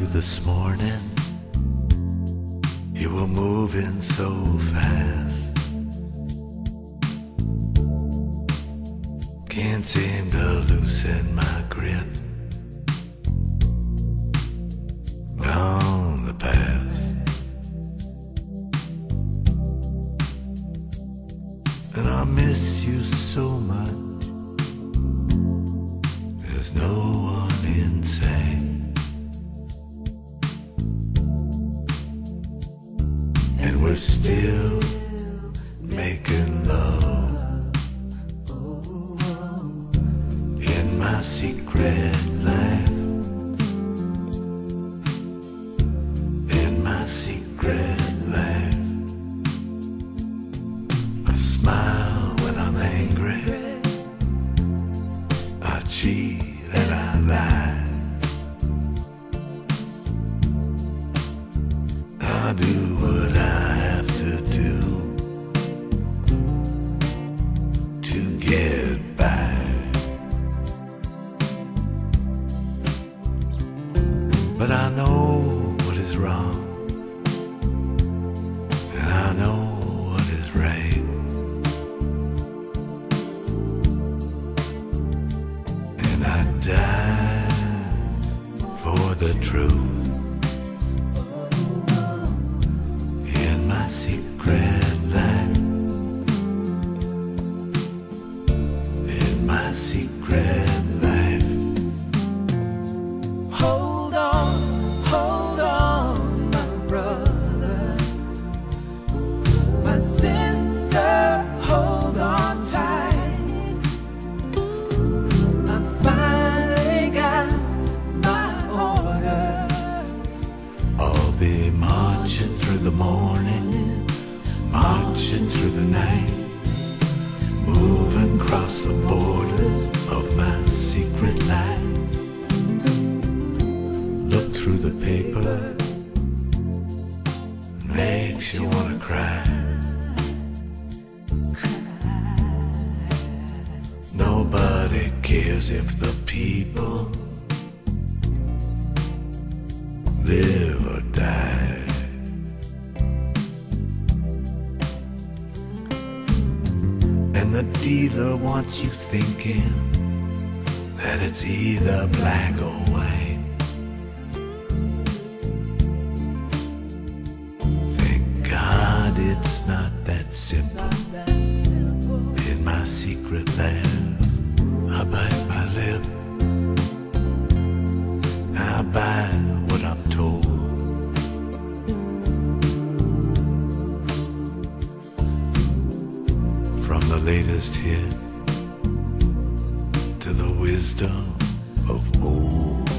you this morning. You were moving so fast. Can't seem to loosen my grip on the past. And I miss you so much. There's no one in sight. And we're still making love in my secret life. In my secret life. I smile when I'm angry. I cheat and I lie. I do what I have to do to get by. But I know what is wrong, and I know what is right. And I die for the truth. In my secret life. In my secret life. Hold on, my brother, my sister, hold on tight. I finally got my orders. I'll be marching through the morning, marching through the night, moving across the borders of my secret life. Look through the paper, makes you wanna cry. Nobody cares if the people live or die. And the dealer wants you thinking that it's either black or white. Thank God it's not that simple. In my secret life, I bite my lip. I buy what I'm told. From the latest hit to the wisdom of old.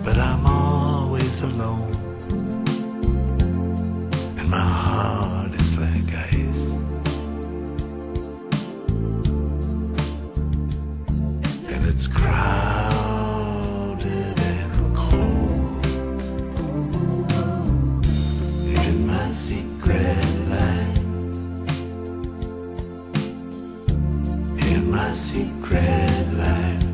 But I'm always alone, and my heart is like ice. And it's crowded and cold. In my secret life. In my secret life.